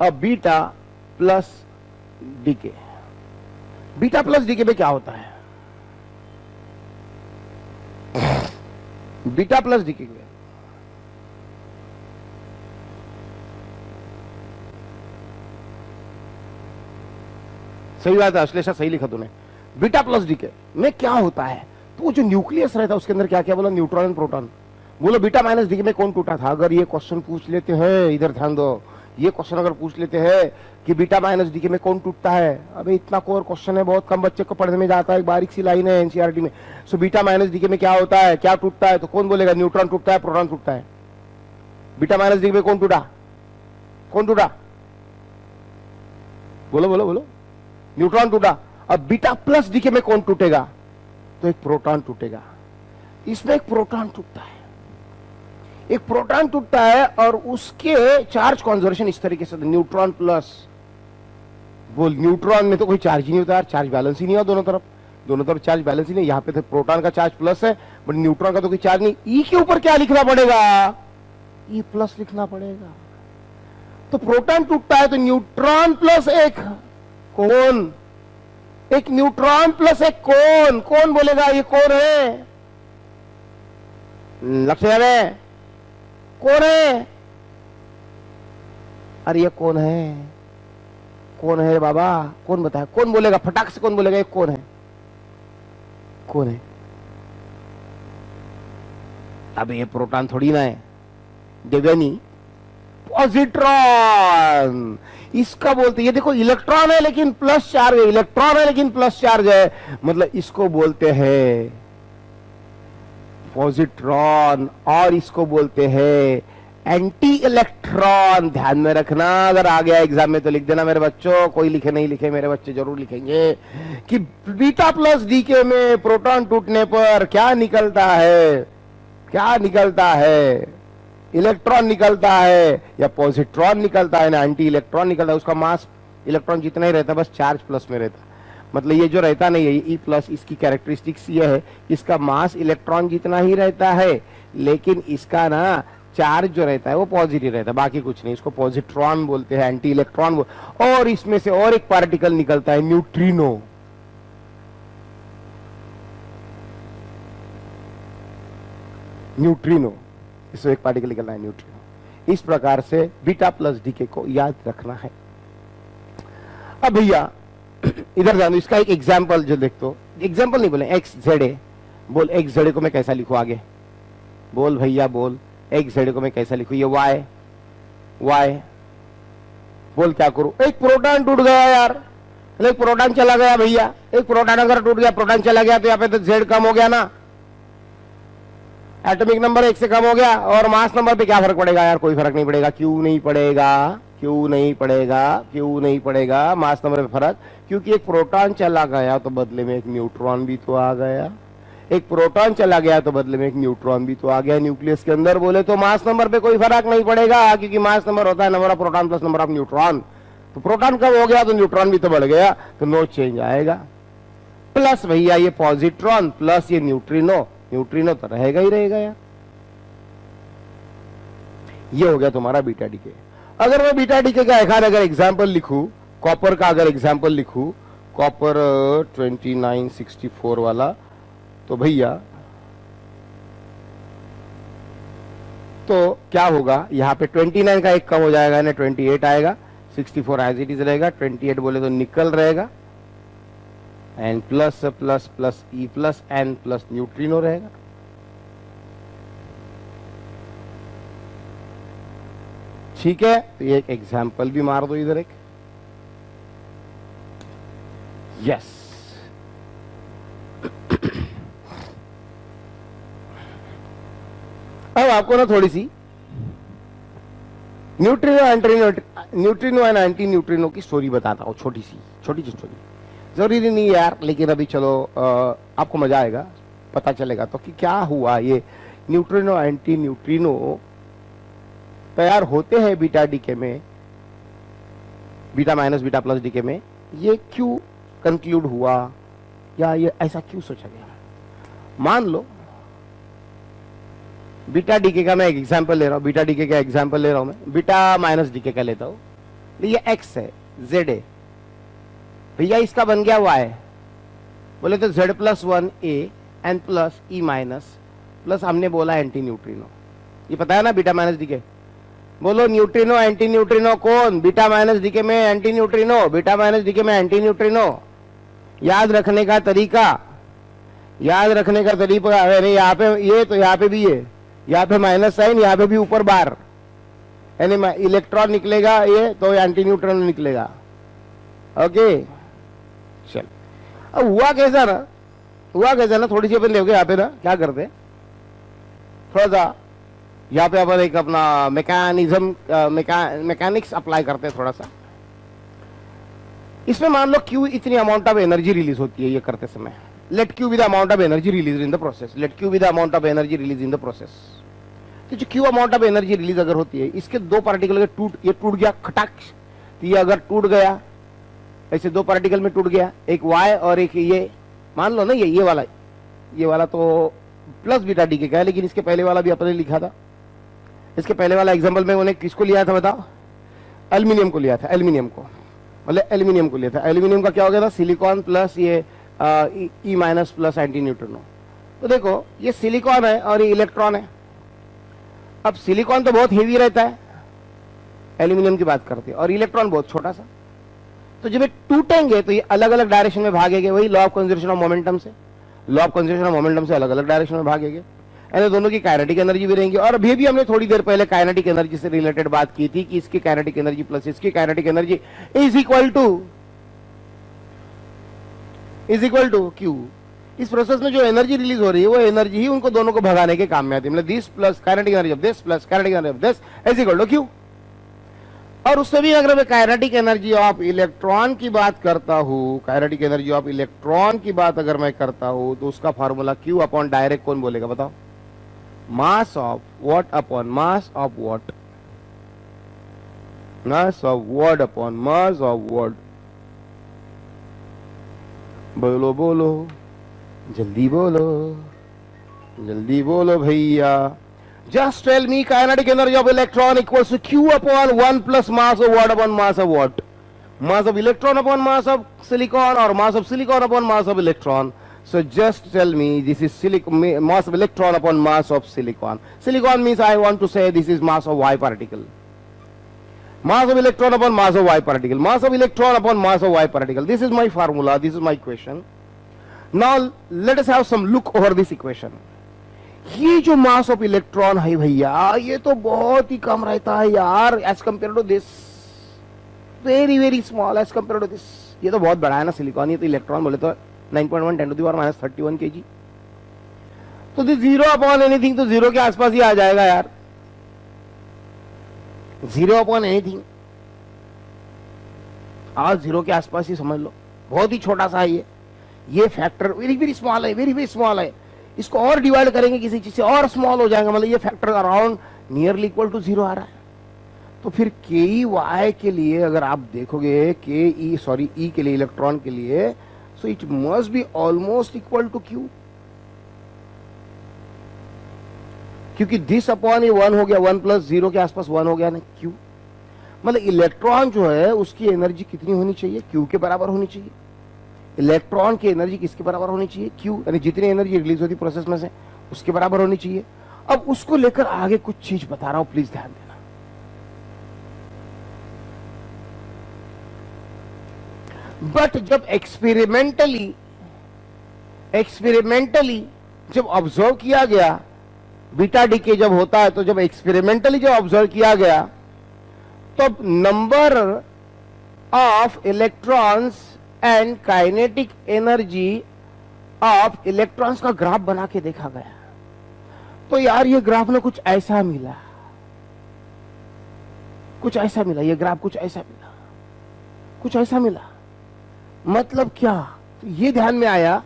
अब beta plus decay, beta plus decay में क्या होता है? बीटा प्लस डीके में सही बात है अश्लेषा, सही लिखा तूने। बीटा प्लस डीके में क्या होता है? तो वो जो न्यूक्लियस रहता है उसके अंदर क्या क्या बोला? Neutron and proton. बोलो बीटा माइनस डीके में कौन टूटा था? अगर ये क्वेश्चन पूछ लेते हैं, इधर ध्यान दो, ये क्वेश्चन अगर पूछ लेते हैं कि बीटा माइनस डीके में कौन टूटता है, अबे इतना कोर क्वेश्चन है, बहुत कम बच्चे को पढ़ने में जाता है, एक बारीक सी लाइन है एनसीईआरटी में। सो बीटा माइनस डीके में क्या होता है, क्या टूटता है? तो कौन बोलेगा? न्यूट्रॉन टूटता है, प्रोटॉन टूटता है। बीटा माइनस डीके में कौन टूटा? कौन टूटा? बोलो बोलो बोलो। न्यूट्रॉन टूटा। अब बीटा प्लस डीके में कौन टूटेगा? तो एक प्रोटॉन टूटेगा। इसमें एक प्रोटॉन टूटता है, एक प्रोटॉन टूटता है और उसके चार्ज कॉन्जर्वेशन इस तरीके से, न्यूट्रॉन प्लस, बोल न्यूट्रॉन में तो कोई चार्ज ही नहीं होता यार, चार्ज बैलेंस ही नहीं है दोनों तरफ, दोनों तरफ चार्ज बैलेंस ही नहीं। यहाँ पे तो प्रोटॉन का चार्ज प्लस है बट न्यूट्रॉन का तो कोई चार्ज नहीं। ई के ऊपर क्या लिखना पड़ेगा? ई प्लस लिखना पड़ेगा। तो प्रोटॉन टूटता है तो न्यूट्रॉन प्लस एक कौन, एक न्यूट्रॉन प्लस एक कौन, कौन बोलेगा ये कौन है? लक्ष्य है कौन है? अरे ये कौन है? कौन है बाबा? कौन बताए? कौन बोलेगा फटाक से? कौन बोलेगा ये कौन है? कौन है? अब ये प्रोटॉन थोड़ी ना है, देवेनी पॉजिट्रॉन इसका बोलते। ये देखो इलेक्ट्रॉन है लेकिन प्लस चार्ज है, इलेक्ट्रॉन है लेकिन प्लस चार्ज है, मतलब इसको बोलते हैं पॉजिट्रॉन और इसको बोलते हैं एंटी इलेक्ट्रॉन। ध्यान में रखना, अगर आ गया एग्जाम में तो लिख देना मेरे बच्चों, कोई लिखे नहीं लिखे मेरे बच्चे जरूर लिखेंगे कि बीटा प्लस डीके में प्रोटॉन टूटने पर क्या निकलता है? क्या निकलता है? इलेक्ट्रॉन निकलता है या पॉजिट्रॉन निकलता है ना, एंटी इलेक्ट्रॉन निकलता है। उसका मास इलेक्ट्रॉन जितना ही रहता है, बस चार्ज प्लस में रहता है। मतलब ये जो रहता नहीं है ई प्लस, इसकी कैरेक्टरिस्टिक्स ये है, इसका मास इलेक्ट्रॉन जितना ही रहता है लेकिन इसका ना चार्ज जो रहता है वो पॉजिटिव रहता है, बाकी कुछ नहीं। इसको पॉजिट्रॉन बोलते हैं, एंटी इलेक्ट्रॉन। और इसमें से और एक पार्टिकल निकलता है न्यूट्रिनो। न्यूट्रिनो, इसमें एक पार्टिकल निकलना है न्यूट्रिनो। इस प्रकार से बीटा प्लस डीके को याद रखना है। अब भैया इधर जानो, इसका एक एग्जाम्पल जो देख, तो एग्जाम्पल नहीं बोले, एक्स जेड ए। बोल एक्स जेड को मैं कैसा लिखूं आगे? बोल भैया बोल, एक्स जेड को मैं कैसा लिखूं? ये वाई, वाई। बोल क्या करूं? एक प्रोटॉन टूट गया यार, एक प्रोटॉन चला गया भैया, एक प्रोटॉन अगर टूट गया, प्रोटॉन चला गया तो यहाँ पे तो जेड कम हो गया ना, एटॉमिक नंबर 1 से कम हो गया। और मास नंबर पे क्या फर्क पड़ेगा यार? कोई फर्क नहीं पड़ेगा। क्यों नहीं पड़ेगा? क्यों नहीं पड़ेगा? क्यों नहीं पड़ेगा मास नंबर पे फर्क? क्योंकि एक प्रोटॉन चला गया तो बदले में एक न्यूट्रॉन भी तो आ गया, एक प्रोटॉन चला गया तो बदले में एक न्यूट्रॉन भी तो आ गया न्यूक्लियस के अंदर। बोले तो मास नंबर पे कोई फर्क नहीं पड़ेगा, क्योंकि मास नंबर होता है number of proton plus number of neutron. तो प्रोटॉन कम हो गया तो न्यूट्रॉन भी तो बढ़ गया, तो नो चेंज आएगा। प्लस भैया ये पॉजिट्रॉन प्लस ये न्यूट्रिनो, न्यूट्रिनो तो रहेगा ही रहेगा यार। ये हो गया तुम्हारा बीटा डीके। अगर मैं बीटा डीके का एक अगर एग्जाम्पल लिखूं, कॉपर का अगर एग्जाम्पल लिखूं, कॉपर 2964 वाला, तो भैया तो क्या होगा? यहाँ पे 29 का एक कम हो जाएगा ना, 28 आएगा, 64 एज इट इज रहेगा, 28 बोले तो निकल रहेगा, and plus plus plus e plus n plus neutrino रहेगा। ठीक है, तो ये एक एग्जाम्पल भी मार दो इधर एक। यस, अब आपको ना थोड़ी sea neutrino and anti neutrino की स्टोरी बताता हूँ, छोटी सी स्टोरी। जरूरी नहीं यार, लेकिन अभी चलो आपको मजा आएगा, पता चलेगा तो कि क्या हुआ। ये न्यूट्रिनो एंटी न्यूट्रिनो तैयार होते हैं बीटा डीके में, beta minus beta plus decay में। ये क्यों कंक्लूड हुआ या ये ऐसा क्यों सोचा गया? मान लो बीटा डीके का मैं एक एग्जांपल ले रहा हूं, बीटा डीके का एग्जांपल ले रहा हूं मैं, बीटा माइनस डीके का लेता हूं। ये x है, z है भैया, इसका बन गया y, बोले तो z plus 1a n plus e minus plus हमने बोला एंटी न्यूट्रिनो, ये पता है ना बीटा माइनस डीके। बोलो न्यूट्रिनो एंटी न्यूट्रिनो कौन? बीटा माइनस डीके में anti neutrino, beta minus decay में एंटी न्यूट्रिनो। याद रखने का तरीका, याद रखने का तरीका है नहीं, यहाँ पे ये तो यहाँ पे भी है, यहाँ पे माइनस साइन, यहाँ पे भी ऊपर बार, यानी इलेक्ट्रॉन निकलेगा ये तो एंटी न्यूट्रिनो निकलेगा। ओके चल, अब हुआ कैसा ना, हुआ कैसा ना, थोड़ी सी अपन देखोगे यहाँ पे ना क्या करते, थोड़ा सा यहाँ पे अपन एक अपना मैकेनिज्म मैकेनिक्स अप्लाई करते हैं थोड़ा सा। इसमें मान लो क्यू इतनी अमाउंट ऑफ एनर्जी रिलीज होती है ये करते समय, let Q with the amount of energy release in the process, let Q with the amount of energy release in the process. तो जो Q amount of energy release अगर होती है, इसके दो पार्टिकल के ये टूट गया खटाक, तो ये अगर टूट गया ऐसे दो पार्टिकल में टूट गया, एक y और एक ये, मान लो ना ये वाला तो प्लस बीटा डी के का है, लेकिन इसके पहले वाला भी अपने लिखा था। इसके पहले वाला एग्जांपल में उन्हें किसको लिया था बताओ? एल्यूमिनियम को लिया था, एल्यूमिनियम को, मतलब एल्यूमिनियम को लिया था। एल्यूमिनियम का क्या हो गया था? सिलिकॉन प्लस ये E minus plus anti neutrino. तो देखो ये सिलिकॉन है और ये इलेक्ट्रॉन है। अब सिलिकॉन तो बहुत हेवी रहता है, एल्यूमिनियम की बात करते हैं, और इलेक्ट्रॉन बहुत छोटा सा। तो जब ये टूटेंगे तो ये अलग अलग डायरेक्शन में भागेंगे, वही law of conservation of momentum से, law of conservation of momentum से अलग अलग डायरेक्शन में भागेंगे। ऐसे दोनों की काइनेटिक एनर्जी भी रहेंगी। और अभी भी हमने थोड़ी देर पहले काइनेटिक एनर्जी से रिलेटेड बात की थी कि इसकी काइनेटिक एनर्जी प्लस इसकी kinetic energy is equal to Q. इस प्रोसेस में जो एनर्जी रिलीज हो रही है वो एनर्जी ही उनको दोनों को भगाने के काम में आती है, मतलब this plus kinetic energy of this plus kinetic energy of this is equal to Q. और उससे भी अगर मैं काइनेटिक एनर्जी ऑफ इलेक्ट्रॉन की बात करता हूं, काइनेटिक एनर्जी ऑफ इलेक्ट्रॉन की बात अगर मैं करता हूं, तो उसका फार्मूला क्यू अपॉन डायरेक्ट कौन बोलेगा बताओ? Mass of what upon mass of what, mass of what upon mass of what. बोलो बोलो, जल्दी बोलो, जल्दी बोलो भैया। Just tell me kinetic energy of electron equals to Q upon 1 plus mass of what upon mass of what? Mass of electron upon mass of silicon, or mass of silicon upon mass of electron. So just tell me this is mass of electron upon mass of silicon. Silicon means I want to say this is mass of Y particle. Mass of electron upon mass of Y particle. Mass of electron upon mass of Y particle. This is my formula. This is my equation. Now let us have some look over this equation. ये जो mass of electron है भैया, ये तो बहुत ही कम रहता है यार as compare to this, very very small as compare to this. ये तो बहुत बड़ा है ना सिलिकॉन, ये तो इलेक्ट्रॉन बोले तो 9.1 10 to the power -31 kg। तो दिस जीरो अपॉन एनीथिंग तो जीरो के आसपास ही आ जाएगा यार, जीरो अपॉन एनीथिंग आज जीरो के आसपास ही समझ लो, बहुत ही छोटा सा है ये फैक्टर वेरी वेरी स्मॉल है, वेरी वेरी स्मॉल है। इसको और डिवाइड करेंगे किसी चीज से और स्मॉल हो जाएगा, मतलब ये factor around nearly equal to zero आ रहा है। तो फिर के ई वाई के लिए अगर आप देखोगे, के ई सॉरी ई के लिए, इलेक्ट्रॉन के लिए, so it must be almost equal to Q, क्योंकि दिस अपॉन ये 1 हो गया, 1 प्लस 0 के आसपास 1 हो गया ना क्यू। मतलब इलेक्ट्रॉन जो है उसकी एनर्जी कितनी होनी चाहिए? क्यू के बराबर होनी चाहिए। इलेक्ट्रॉन की एनर्जी किसके बराबर होनी चाहिए? क्यू, यानी जितनी एनर्जी रिलीज होती प्रोसेस में से उसके बराबर होनी चाहिए। अब उसको लेकर आगे कुछ चीज बता रहा हूं, प्लीज ध्यान देना। बट जब एक्सपेरिमेंटली जब ऑब्जर्व किया गया, बीटा डीके जब होता है, तो जब एक्सपेरिमेंटली जब ऑब्जर्व किया गया, तब number of electrons and kinetic energy of electrons का ग्राफ बना के देखा गया। तो यार ये ग्राफ में कुछ ऐसा मिला, कुछ ऐसा मिला, ये ग्राफ कुछ ऐसा मिला, कुछ ऐसा मिला। मतलब क्या? तो ये ध्यान में आया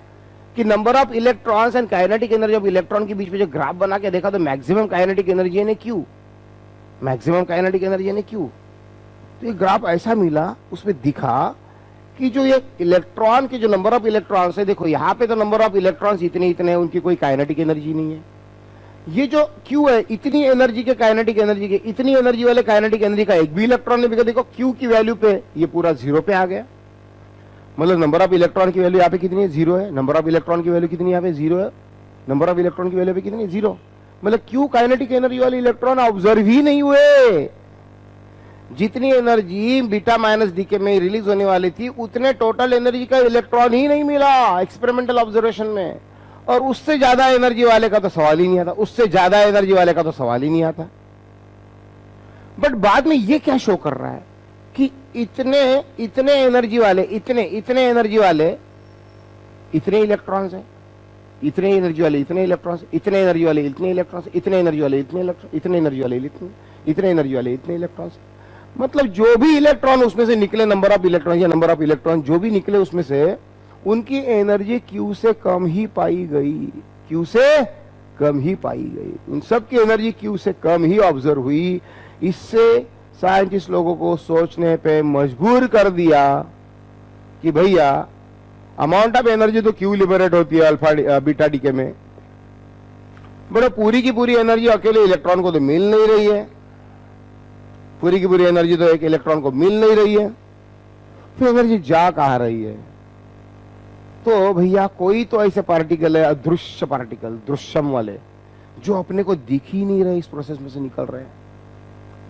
कि number of electrons and kinetic energy of electron के बीच में जो ग्राफ बना के देखा, तो मैक्सिमम काइनेटिक एनर्जी है क्यू, मैक्सिमम काइनेटिक एनर्जी है क्यू। तो ये ग्राफ ऐसा मिला, उसमें दिखा कि जो ये इलेक्ट्रॉन के जो नंबर ऑफ इलेक्ट्रॉन्स है, देखो यहाँ पे तो नंबर ऑफ इलेक्ट्रॉन्स इतने इतने, उनकी कोई काइनेटिक एनर्जी नहीं है। ये जो Q है, इतनी एनर्जी के काइनेटिक एनर्जी के, इतनी एनर्जी वाले काइनेटिक एनर्जी का एक भी इलेक्ट्रॉन नहीं बिका। देखो Q की वैल्यू पे ये पूरा 0 पे आ गया, मतलब नंबर ऑफ इलेक्ट्रॉन की वैल्यू यहाँ पे कितनी है, 0 है। नंबर ऑफ इलेक्ट्रॉन की वैल्यू कितनी यहाँ पे, 0 है। नंबर ऑफ इलेक्ट्रॉन की वैल्यू पे कितनी, 0। मतलब Q काइनेटिक एनर्जी वाले इलेक्ट्रॉन ऑब्जर्व ही नहीं हुए। जितनी एनर्जी बीटा माइनस डीके में रिलीज होने वाली थी, उतने टोटल एनर्जी का इलेक्ट्रॉन ही नहीं मिला एक्सपेरिमेंटल ऑब्जर्वेशन में। और उससे ज्यादा एनर्जी वाले का तो सवाल ही नहीं आता, उससे ज्यादा एनर्जी वाले का तो सवाल ही नहीं आता। बट बाद में ये क्या शो कर रहा है कि इतने एनर्जी वाले, इतने एनर्जी वाले इतने इलेक्ट्रॉन्स हैं, इतने एनर्जी वाले इतने इलेक्ट्रॉन्स, इतने एनर्जी वाले इतने इलेक्ट्रॉन्स, इतने एनर्जी वाले इतने इलेक्ट्रॉन, इतने एनर्जी वाले इतने एनर्जी वाले इतने इलेक्ट्रॉन्स। मतलब जो भी इलेक्ट्रॉन उसमें से निकले, नंबर ऑफ इलेक्ट्रॉन या नंबर ऑफ इलेक्ट्रॉन जो भी निकले उसमें से, उनकी एनर्जी Q से कम ही पाई गई, Q से कम ही पाई गई। उन सब की एनर्जी Q से कम ही ऑब्जर्व हुई। इससे साइंटिस्ट लोगों को सोचने पे मजबूर कर दिया कि भैया अमाउंट ऑफ एनर्जी तो Q लिबरेट होती है अल्फा बीटा डीके में, बट पूरी की पूरी एनर्जी अकेले इलेक्ट्रॉन को तो मिल नहीं रही है। पूरी की पूरी एनर्जी तो एक इलेक्ट्रॉन को मिल नहीं रही है, फिर एनर्जी जा कहां रही है? तो भैया कोई तो ऐसे पार्टिकल है, अदृश्य पार्टिकल, दृश्यम वाले, जो अपने को दिख ही नहीं रहे, इस प्रोसेस में से निकल रहे हैं,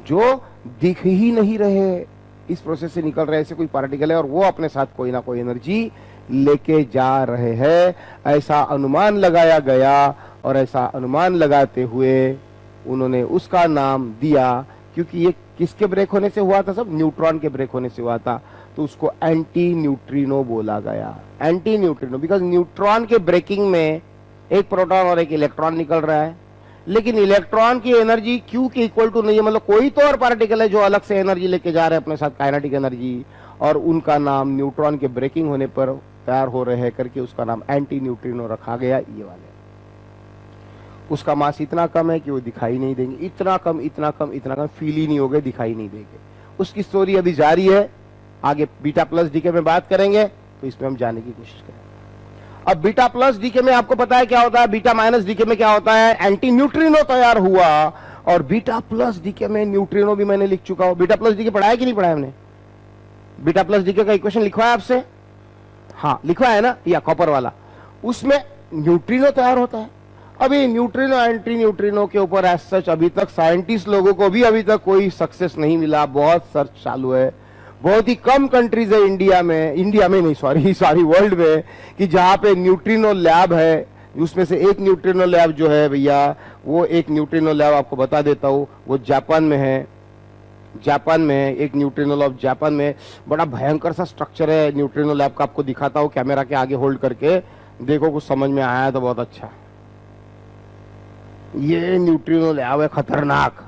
जो दिख ही नहीं रहे, इस प्रोसेस से निकल रहे, ऐसे कोई पार्टिकल है और वो अपने साथ कोई ना कोई एनर्जी लेके जा रहे हैं। ऐसा अनुमान लगाया गया और ऐसा अनुमान लगाते हुए उन्होंने उसका नाम दिया, क्योंकि ये किसके ब्रेक होने से हुआ था? सब न्यूट्रॉन के ब्रेक होने से हुआ था, तो उसको एंटी न्यूट्रिनो बोला गया। एंटी न्यूट्रिनो बिकॉज न्यूट्रॉन के ब्रेकिंग में एक प्रोटॉन और एक इलेक्ट्रॉन निकल रहा है, लेकिन इलेक्ट्रॉन की एनर्जी Q के इक्वल टू नहीं है। मतलब कोई तो और पार्टिकल है जो अलग से एनर्जी लेके जा रहे हैं अपने साथ, काइनेटिक एनर्जी, और उनका नाम न्यूट्रॉन के ब्रेकिंग होने पर तैयार हो रहे हैं करके उसका नाम एंटी न्यूट्रिनो रखा गया। ये वाले उसका मास इतना कम है कि वो दिखाई नहीं देंगे, इतना कम इतना कम इतना कम, फील ही नहीं होगा, दिखाई नहीं देंगे। उसकी स्टोरी अभी जारी है, आगे बीटा प्लस डीके में बात करेंगे, तो इसमें हम जाने की कोशिश करेंगे। अब बीटा प्लस डीके में आपको पता है क्या होता है, बीटा माइनस डीके में क्या होता है, एंटी न्यूट्रिनो तैयार हुआ। और बीटा प्लस डीके में न्यूट्रिनो भी मैंने लिख चुका हूं। बीटा प्लस डीके पढ़ाया कि नहीं पढ़ाया हमने? बीटा प्लस डीके का इक्वेशन लिखवाया आपसे? हाँ लिखवा है ना, या कॉपर वाला, उसमें न्यूट्रिनो तैयार होता है। अभी न्यूट्रिनो एंटी न्यूट्रिनो के ऊपर एज सच अभी तक साइंटिस्ट लोगों को भी अभी तक कोई सक्सेस नहीं मिला। बहुत सर्च चालू है, बहुत ही कम कंट्रीज है इंडिया में नहीं, सॉरी वर्ल्ड में, कि जहां पे न्यूट्रिनो लैब है। उसमें से एक न्यूट्रिनो लैब जो है भैया, वो एक न्यूट्रिनो लैब आपको बता देता हूं, वो जापान में है। जापान में एक न्यूट्रिनो लैब, जापान में बड़ा भयंकर सा स्ट्रक्चर है न्यूट्रिनो लैब का। आपको दिखाता हूं कैमरा के आगे होल्ड करके, देखो कुछ समझ में आया तो बहुत अच्छा। ये न्यूट्रिनो लैब है, खतरनाक।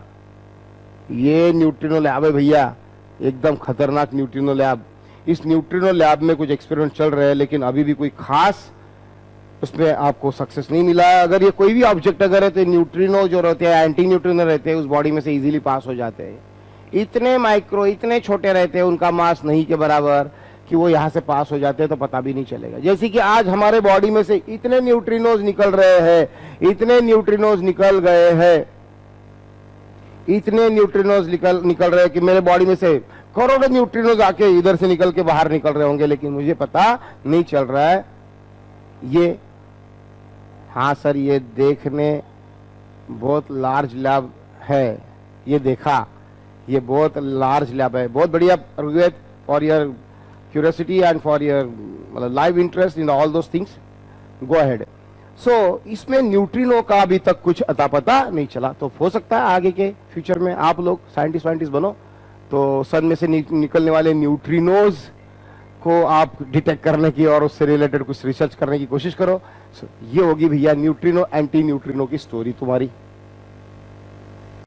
ये न्यूट्रिनो लैब है भैया, एकदम खतरनाक न्यूट्रिनो लैब। इस न्यूट्रिनो लैब में कुछ एक्सपेरिमेंट चल रहे हैं, लेकिन अभी भी कोई खास उसमें आपको सक्सेस नहीं मिला है। अगर ये कोई भी ऑब्जेक्ट अगर है तो न्यूट्रिनो जो रहते हैं, एंटी न्यूट्रिनो रहते हैं, उस बॉडी में से इजीली पास हो जाते हैं। इतने माइक्रो, इतने छोटे रहते हैं, उनका मास नहीं के बराबर, कि वो यहां से पास हो जाते हैं तो पता भी नहीं चलेगा। जैसे कि आज हमारे बॉडी में से इतने न्यूट्रिनोज निकल रहे हैं, इतने न्यूट्रिनोज निकल गए हैं, इतने न्यूट्रिनोज निकल रहे हैं कि मेरे बॉडी में से करोड़ों न्यूट्रिनोज आके इधर से निकल के बाहर निकल रहे होंगे, लेकिन मुझे पता नहीं चल रहा है। ये हाँ सर, ये देखने बहुत लार्ज लैब है, ये देखा, ये बहुत लार्ज लैब है। बहुत बढ़िया for your curiosity and for your live interest in all those things, go ahead. So इसमें न्यूट्रिनो का अभी तक कुछ अता पता नहीं चला, तो हो सकता है आगे के फ्यूचर में आप लोग साइंटिस्ट बनो तो सन में से निकलने वाले न्यूट्रिनोज को आप डिटेक्ट करने की और उससे रिलेटेड कुछ रिसर्च करने की कोशिश करो। ये होगी भैया न्यूट्रिनो एंटी न्यूट्रिनो की स्टोरी तुम्हारी।